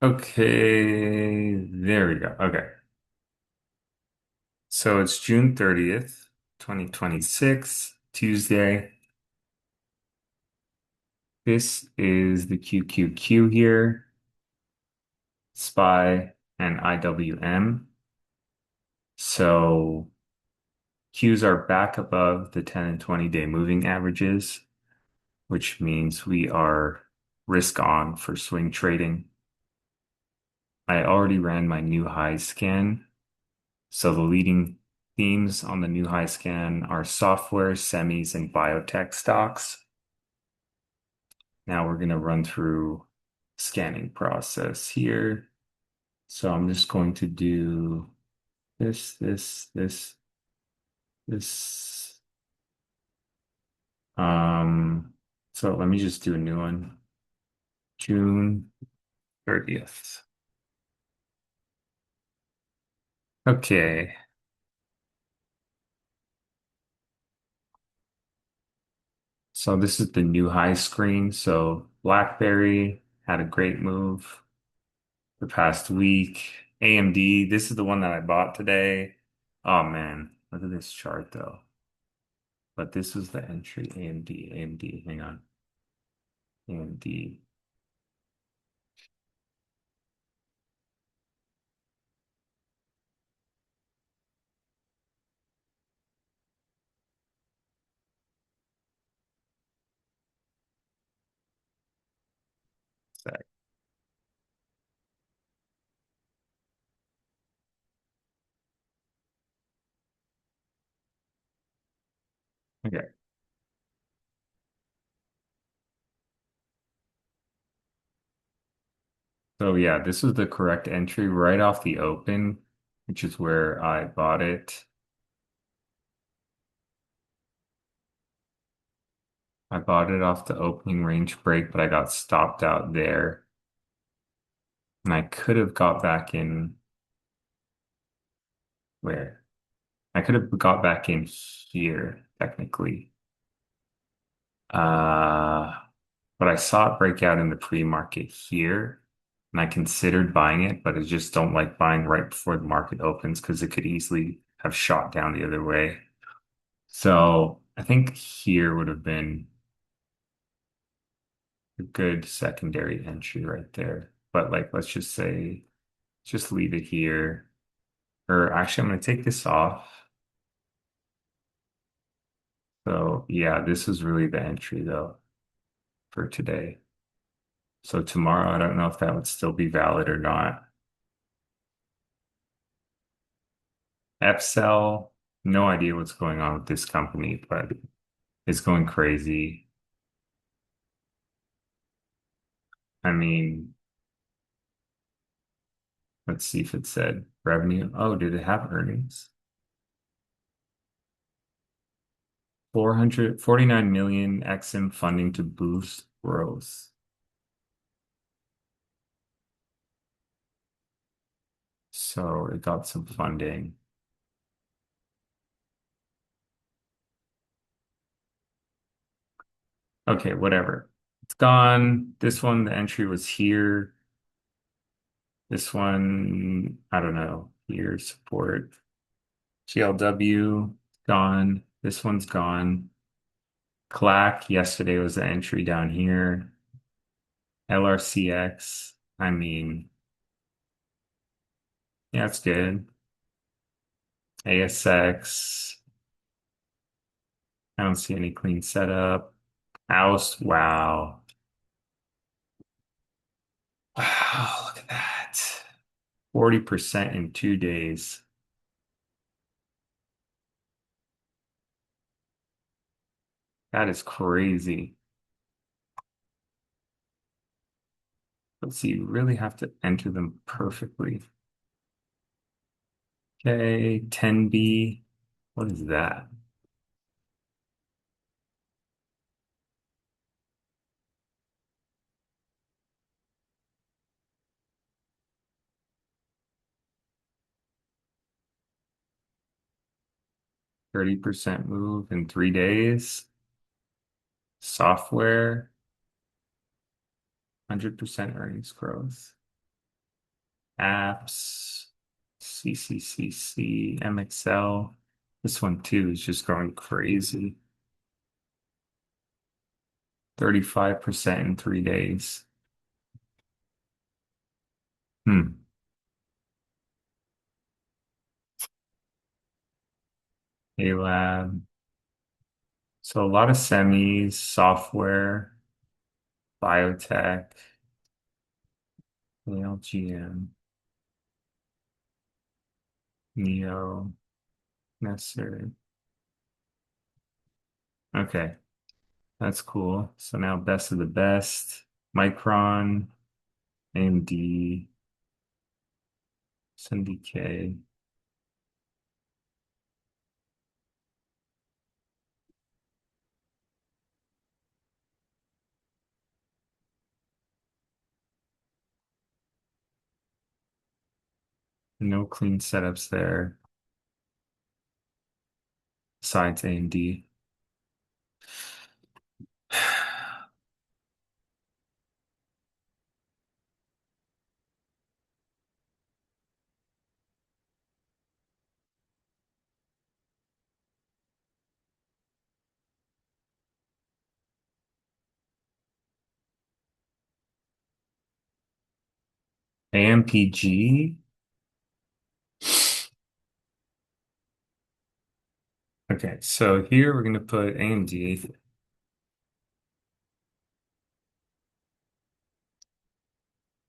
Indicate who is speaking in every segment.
Speaker 1: Okay, there we go. Okay. So it's June 30th, 2026, Tuesday. This is the QQQ here, SPY and IWM. So Qs are back above the 10 and 20-day moving averages, which means we are risk on for swing trading. I already ran my new high scan. So the leading themes on the new high scan are software, semis, and biotech stocks. Now we're going to run through scanning process here. So I'm just going to do this. Um, so let me just do a new one. June 30th. Okay. So this is the new high screen. So BlackBerry had a great move the past week. AMD, this is the one that I bought today. Oh man, look at this chart though. But this was the entry, AMD, hang on. AMD. Sec. Okay. So yeah, this was the correct entry right off the open, which is where I bought it. I bought it off the opening range break, but I got stopped out there. And I could have got back in where? I could have got back in here, technically. Uh, but I saw it break out in the pre-market here, and I considered buying it, but I just don't like buying right before the market opens because it could easily have shot down the other way. So I think here would have been a good secondary entry right there. But like, let's just say, just leave it here. Or actually, I'm going to take this off. So yeah, this is really the entry though for today. So tomorrow, I don't know if that would still be valid or not. Fcell, no idea what's going on with this company, but it's going crazy. I mean, let's see if it said revenue. Oh, did it have earnings? 449 million Exim funding to boost growth. So it got some funding. Okay, whatever. It's gone. This one, the entry was here. This one, I don't know. Here, support. GLW, gone. This one's gone. Clack, yesterday was the entry down here. LRCX, I mean, yeah, it's good. ASX, I don't see any clean setup. Oust, wow. Wow, look at that. 40% in 2 days. That is crazy. Let's see, you really have to enter them perfectly. Okay, 10B. What is that? 30% move in 3 days. Software, 100% earnings growth. apps, CCCC, MXL. This one too is just going crazy. 35% in 3 days. Hmm. A-Lab. So a lot of semis, software, biotech, ALGM, Neo, necessary. Okay, that's cool. So now best of the best. Micron, AMD, SNDK. No clean setups there besides AMD. AMPG. Okay, so here we're going to put AMD,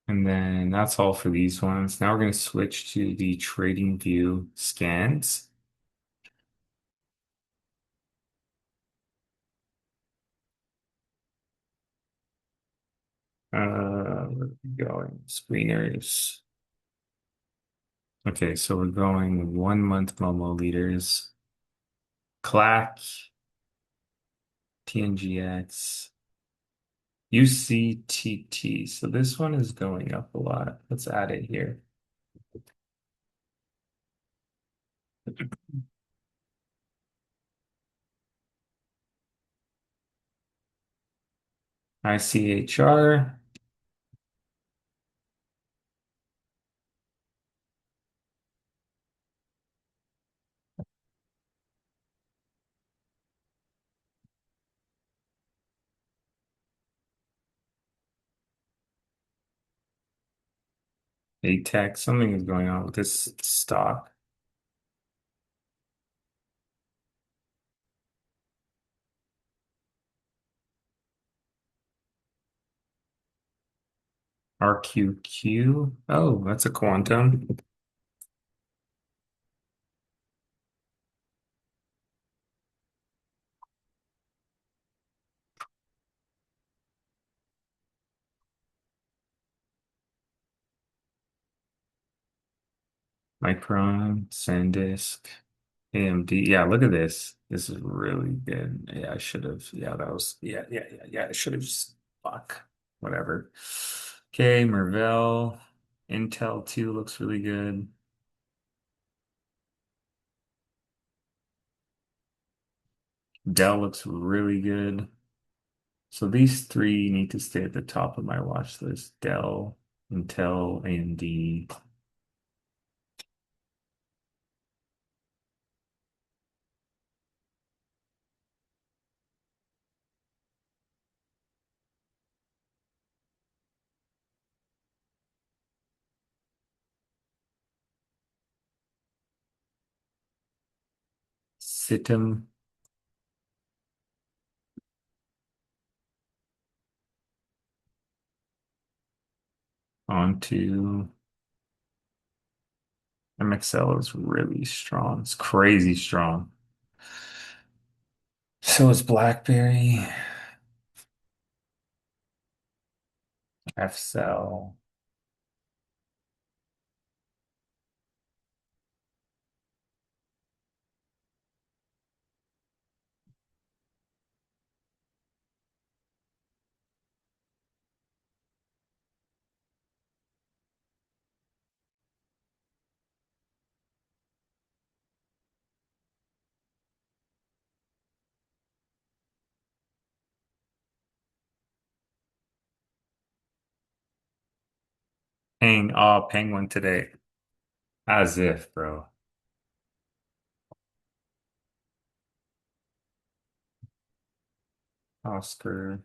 Speaker 1: and then that's all for these ones. Now we're going to switch to the Trading View scans. Where are we going? Screeners. Okay, so we're going 1 month Momo leaders. CLAC, TNGX, UCTT. So this one is going up a lot. Let's add it here. ICHR, ATEX. Something is going on with this stock. RQQ. Oh, that's a quantum. Micron, SanDisk, AMD. Yeah, look at this. This is really good. Yeah, I should have. Yeah, that was. Yeah. I should have just. Fuck. Whatever. Okay, Marvell. Intel 2 looks really good. Dell looks really good. So these three need to stay at the top of my watch list. Dell, Intel, AMD. Citum onto MXL is really strong. It's crazy strong. So is BlackBerry, FCell. Penguin today. As if, bro. Oscar.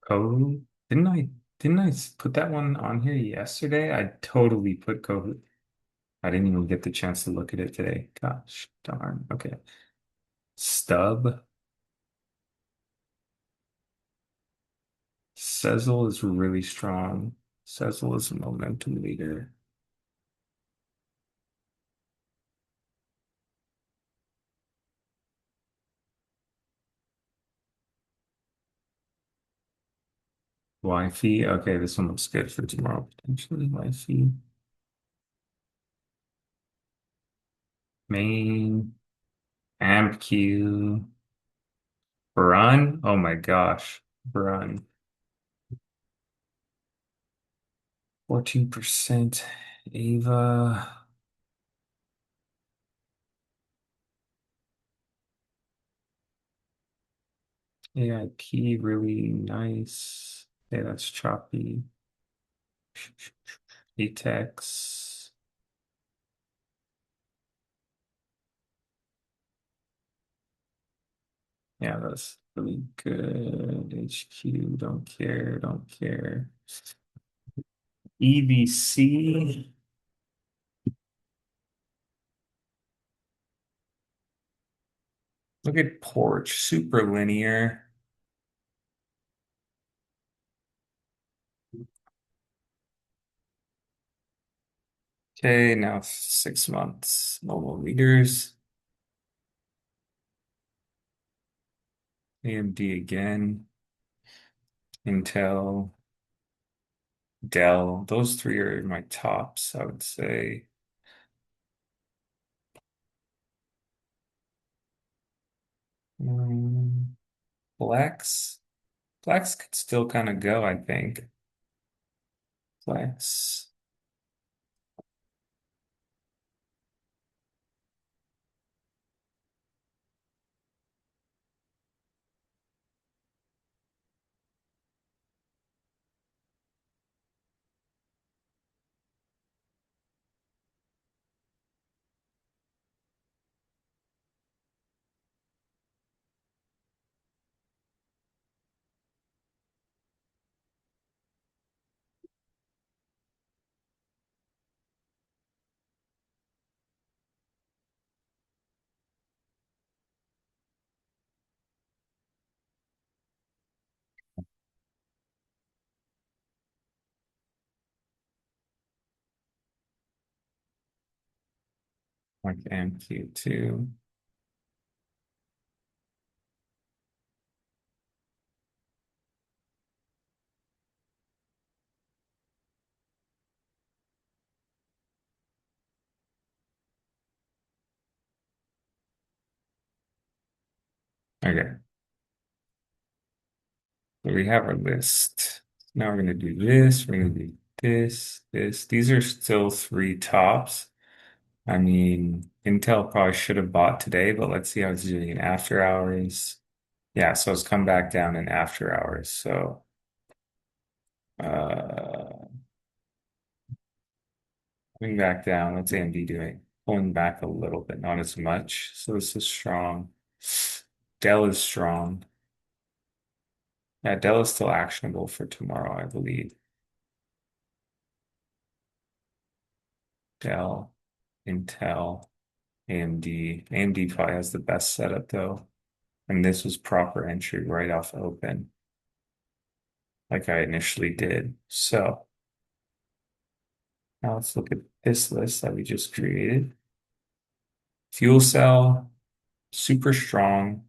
Speaker 1: Kohu. Didn't I put that one on here yesterday? I totally put Kohu. I didn't even get the chance to look at it today. Gosh darn. Okay. Stub. Sezzle is really strong. Sezzle is a momentum leader. Wi-Fi. Okay, this one looks good for tomorrow, potentially. Wi-Fi. Main. AmpQ. Brun. Oh my gosh. Brun. 14%. Ava. AIP, really nice. Yeah, that's choppy. Atex. Yeah, that's really good. HQ, don't care, don't care. EVC. Look at Porch, super linear. Okay, now 6 months. Mobile meters. AMD again. Intel, Dell. Those three are my tops, I would say. Um, Flex. Flex could still kind of go, I think. Flex. Like MQ2. Okay, so we have our list. Now we're gonna do this. We're gonna do this, this. These are still three tops. I mean, Intel probably should have bought today, but let's see how it's doing in after hours. Yeah, so it's come back down in after hours. So uh coming back down, what's AMD doing? Pulling back a little bit, not as much. So this is strong. Dell is strong. Yeah, Dell is still actionable for tomorrow, I believe. Dell, Intel, AMD. AMD probably has the best setup though. And this was proper entry right off open, like I initially did. So now let's look at this list that we just created. Fuel cell, super strong,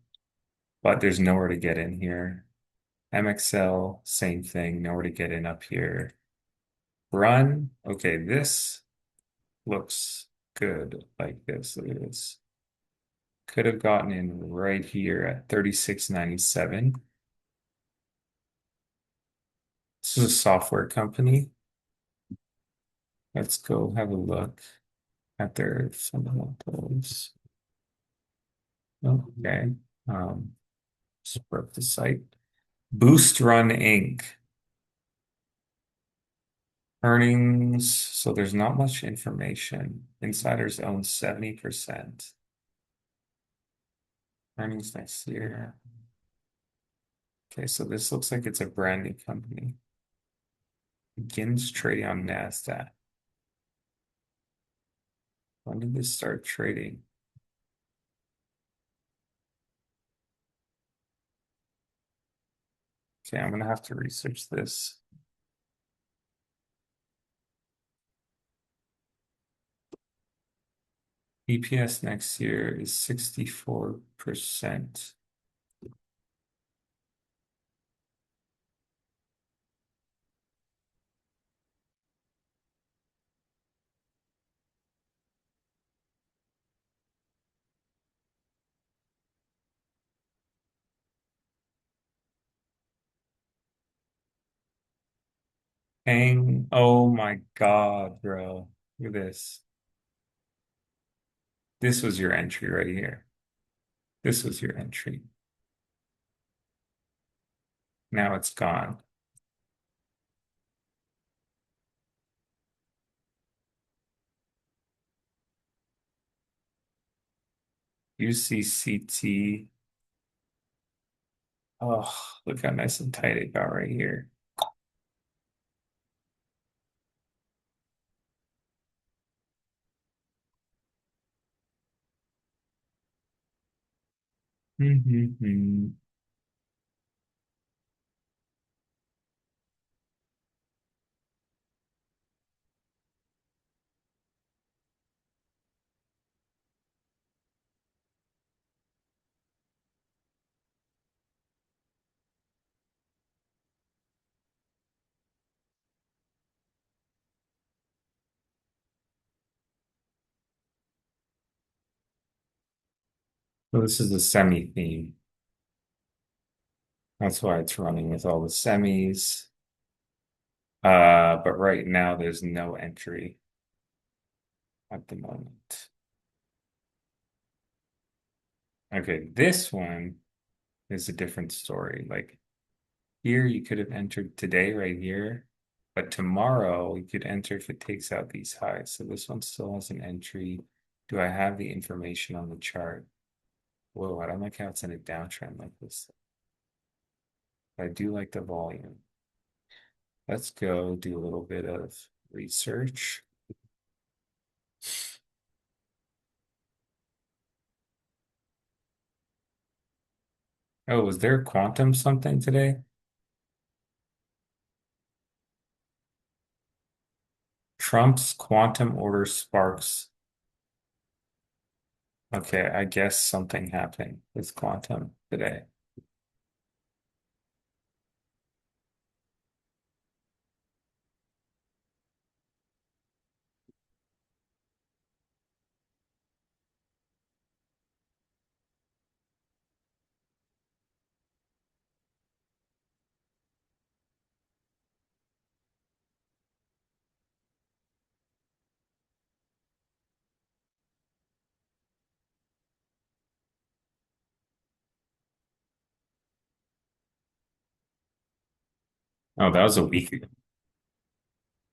Speaker 1: but there's nowhere to get in here. MXL, same thing, nowhere to get in up here. Run. Okay, this looks good like this. Look at this. Could have gotten in right here at 36.97. This is a software company. Let's go have a look at their fundamentals. Okay. Just broke the site. Boost Run Inc. Earnings. So there's not much information. Insiders own 70%. Earnings next year. Okay, so this looks like it's a brand new company. Begins trading on NASDAQ. When did this start trading? Okay, I'm gonna have to research this. EPS next year is 64%. Hang, oh my God, bro. Look at this. This was your entry right here. This was your entry. Now it's gone. UCCT. Oh, look how nice and tight it got right here. Mm-hmm. So this is the semi theme. That's why it's running with all the semis. But right now there's no entry at the moment. Okay, this one is a different story. Like here, you could have entered today right here, but tomorrow you could enter if it takes out these highs. So this one still has an entry. Do I have the information on the chart? Whoa, I don't like how it's in a downtrend like this. I do like the volume. Let's go do a little bit of research. Oh, was there quantum something today? Trump's quantum order sparks. Okay, I guess something happened with quantum today. Oh, that was a week ago.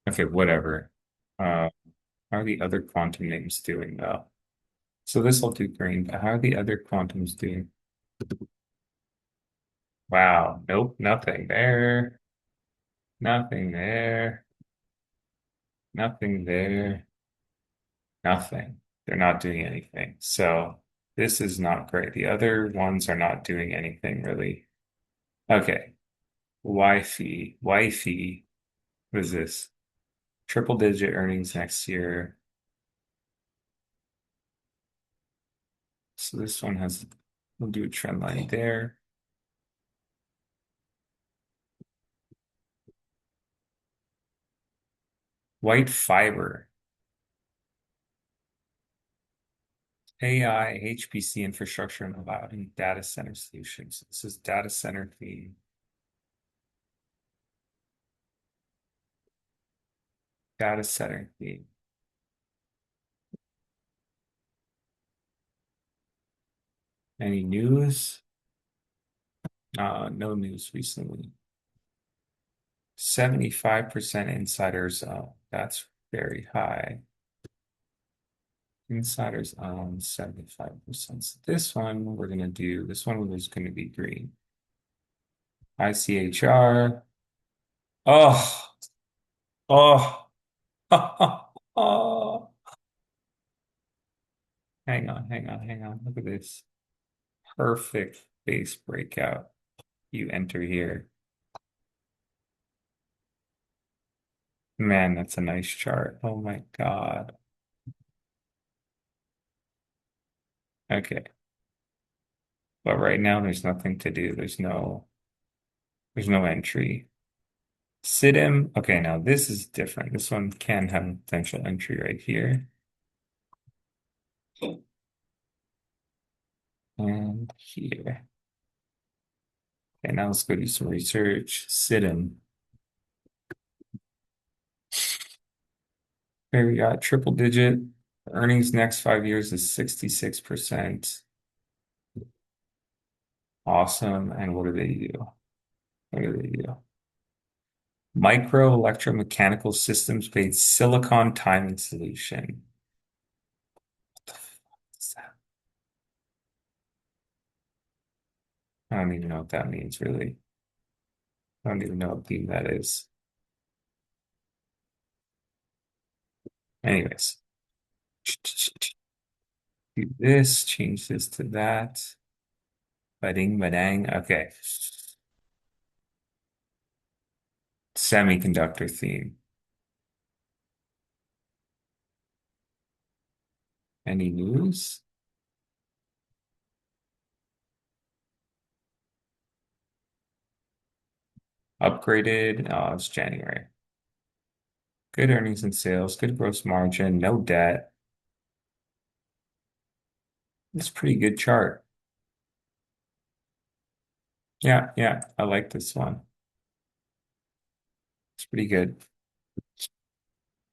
Speaker 1: Okay, whatever. Uh, how are the other quantum names doing though? So this will do green, but how are the other quantums doing? Wow, nope, nothing there. Nothing there. Nothing there. Nothing. They're not doing anything. So this is not great. The other ones are not doing anything really. Okay. Wi-Fi. Wi-Fi. What is this? Triple digit earnings next year. So this one has, we'll do a trend line there. White fiber, AI, HPC infrastructure, and cloud and data center solutions. This is data center theme. Data center theme. Any news? No news recently. 75% insiders. That's very high. Insiders own 75%. So this one we're gonna do. This one was gonna be green. ICHR. Oh, oh, oh. Hang on, hang on, hang on. Look at this. Perfect base breakout. You enter here. Man, that's a nice chart. Oh my God. Okay. But right now there's nothing to do. There's no entry. Sidim. Okay, now this is different. This one can have a potential entry right here. And here. Okay, now let's go do some research. Sidim. Here we got triple digit. Earnings next 5 years is 66%. Awesome. And what do they do? What do they do? Micro electromechanical systems-based silicon timing solution. What the fuck is that? I don't even know what that means, really. I don't even know what theme that is. Anyways, do this, change this to that. Bading, badang. Okay. Semiconductor theme. Any news? Upgraded. Oh, it's January. Good earnings and sales, good gross margin, no debt. It's a pretty good chart. Yeah, yeah, I like this one. It's pretty good.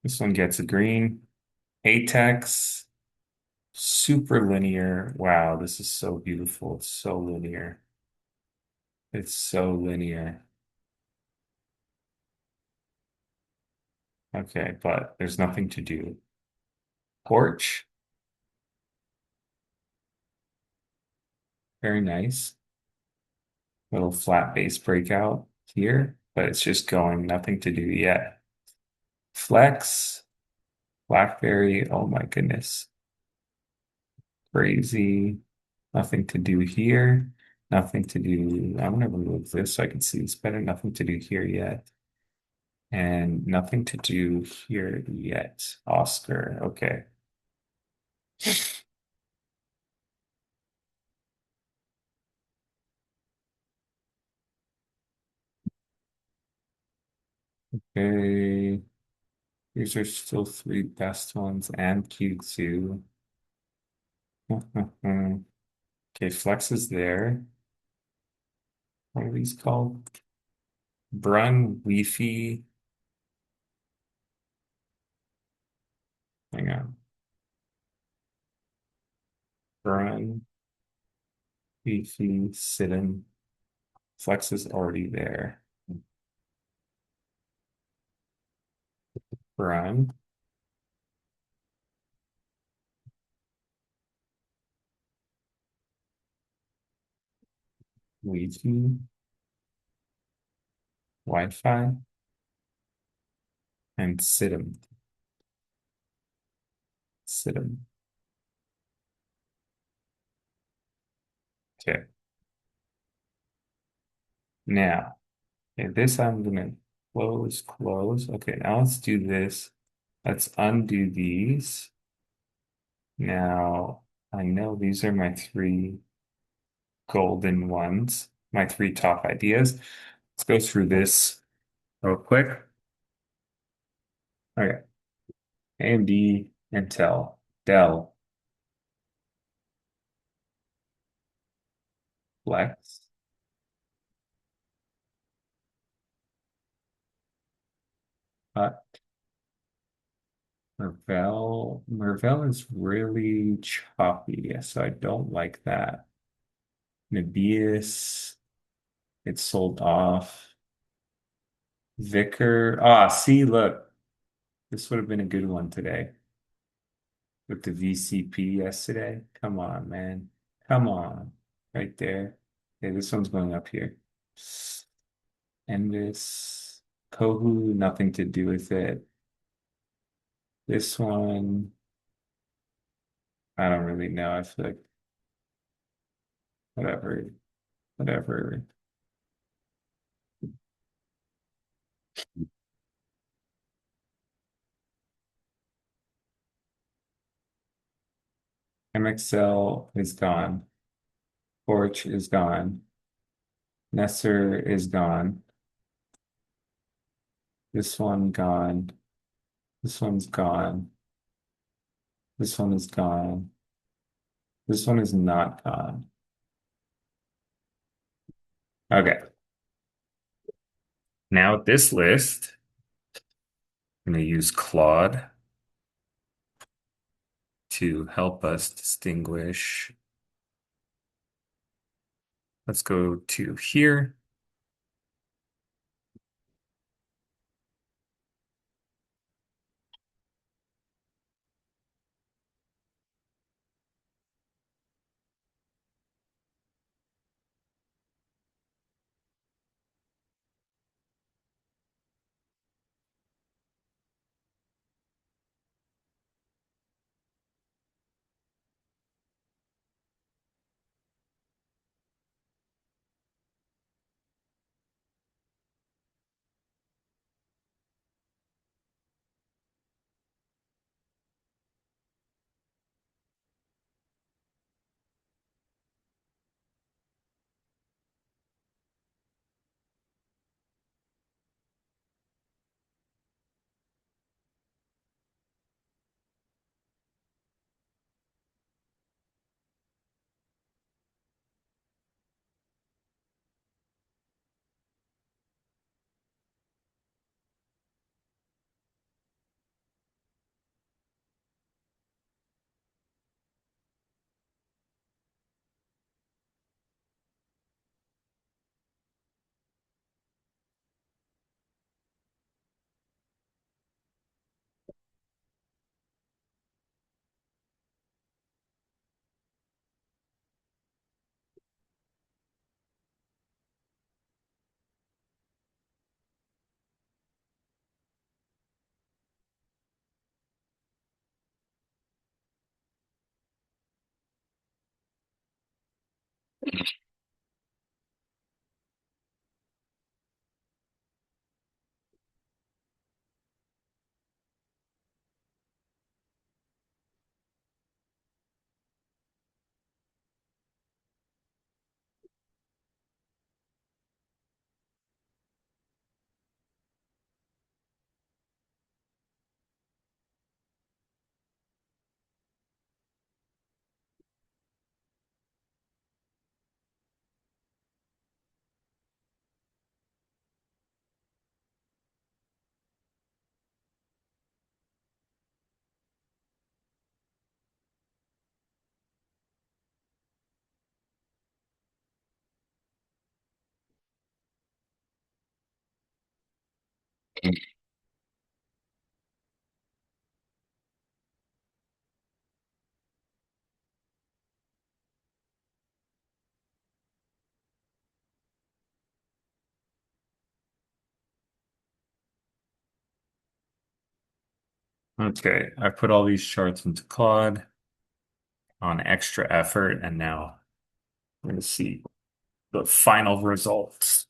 Speaker 1: This one gets a green. Atex, super linear. Wow, this is so beautiful. It's so linear. It's so linear. Okay, but there's nothing to do. Porch, very nice. Little flat base breakout here, but it's just going, nothing to do yet. Flex, BlackBerry, oh my goodness. Crazy. Nothing to do here. Nothing to do. I'm gonna remove this so I can see it's better. Nothing to do here yet. And nothing to do here yet. Oscar. Okay. Okay. These are still three best ones and Q2. Okay, Flex is there. What are these called? Brun, Wi-Fi. Hang on. Brun, Wi-Fi, Sidon. Flex is already there. Brun, Wi-Fi, Wi-Fi, and Sidon. Sidon. Okay. Now, okay, this I'm gonna close. Okay, now let's do this. Let's undo these. Now, I know these are my three golden ones, my three top ideas. Let's go through this real quick. Okay. AMD, Intel, Dell, Flex. Marvell is really choppy, so I don't like that. Nebius, it's sold off. Vicker, see, look, this would have been a good one today with the VCP yesterday. Come on, man. Come on. Right there. Okay, this one's going up here. And this Kohu, nothing to do with it. This one, I don't really know. I feel like whatever, whatever. MXL is gone. Porch is gone. Nesser is gone. This one gone. This one's gone. This one is gone. This one is not gone. Okay. Now this list, I'm going to use Claude to help us distinguish. Let's go to here. Okay, I put all these charts into Claude on extra effort, and now we're going to see the final results.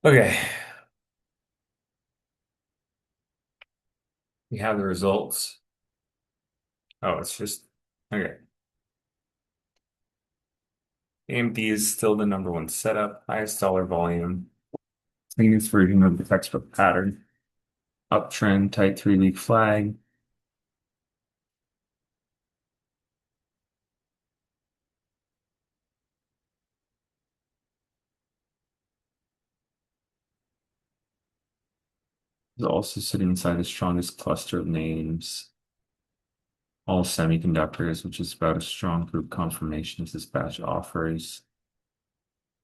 Speaker 1: Okay, we have the results. Oh, it's just okay. AMD is still the number one setup, highest dollar volume, cleanest version of the textbook pattern, uptrend, tight 3-week flag. Is also sitting inside the strongest cluster of names, all semiconductors, which is about as strong group confirmation as this batch offers.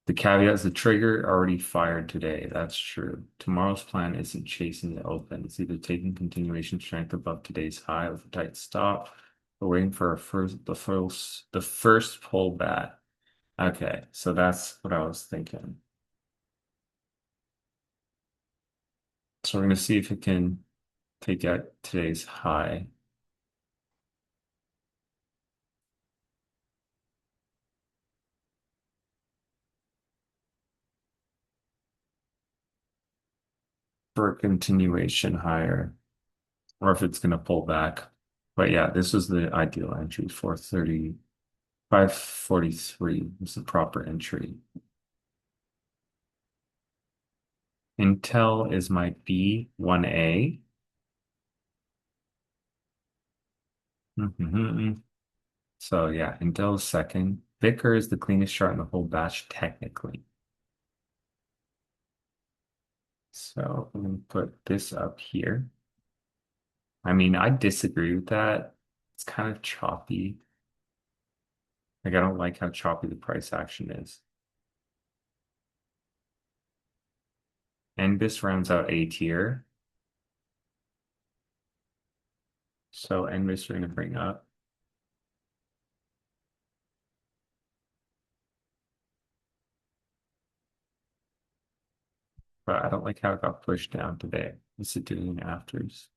Speaker 1: The caveat is the trigger already fired today. That's true. Tomorrow's plan isn't chasing the open. It's either taking continuation strength above today's high with a tight stop or waiting for the first pullback. Okay, so that's what I was thinking. So we're going to see if it can take out today's high for a continuation higher, or if it's going to pull back. But yeah, this was the ideal entry, 430, 543 is the proper entry. Intel is my B1A. So yeah, Intel's second. Vicker is the cleanest chart in the whole batch, technically. So I'm going to put this up here. I mean, I disagree with that. It's kind of choppy. Like, I don't like how choppy the price action is. NBIS rounds out A tier. So NBIS we're going to bring up. But I don't like how it got pushed down today. What's it doing in afters?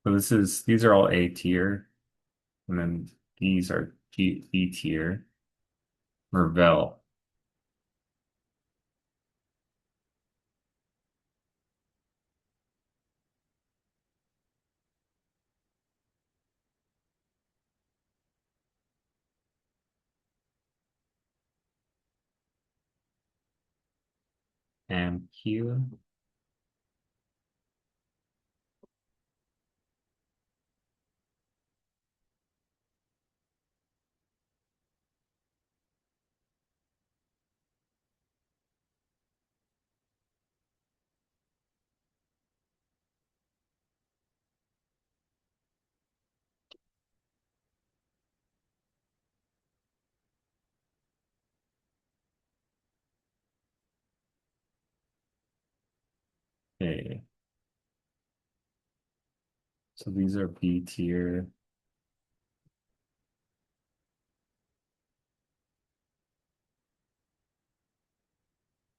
Speaker 1: So these are all A tier. And then these are B tier. Mervell. And Q. Okay. So these are B tier.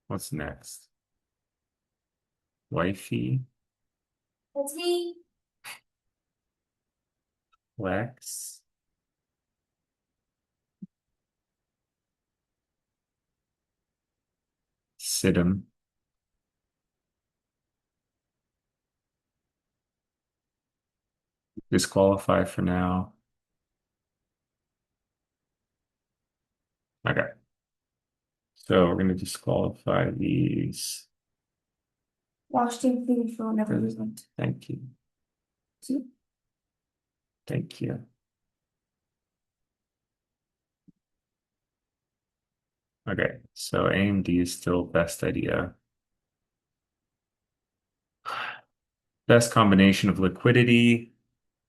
Speaker 1: What's next? Wifey,
Speaker 2: That's me.
Speaker 1: Lex, Sidham. Disqualify for now. Okay. So we're going to disqualify these.
Speaker 2: Washington food for whatever reason.
Speaker 1: Thank you.
Speaker 2: See?
Speaker 1: Thank you. Okay. So AMD is still best idea. Best combination of liquidity,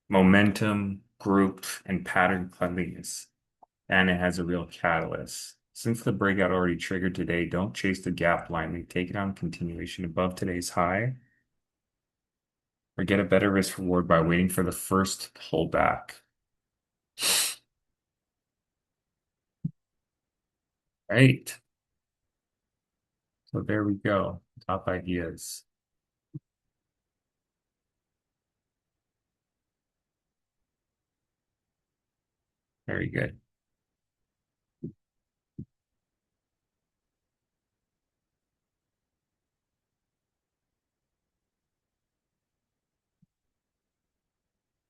Speaker 1: momentum, group, and pattern cleanliness. And it has a real catalyst. Since the breakout already triggered today, don't chase the gap blindly. Take it on continuation above today's high or get a better risk reward by waiting for the first pullback. Right. So there we go. Top ideas. Very good.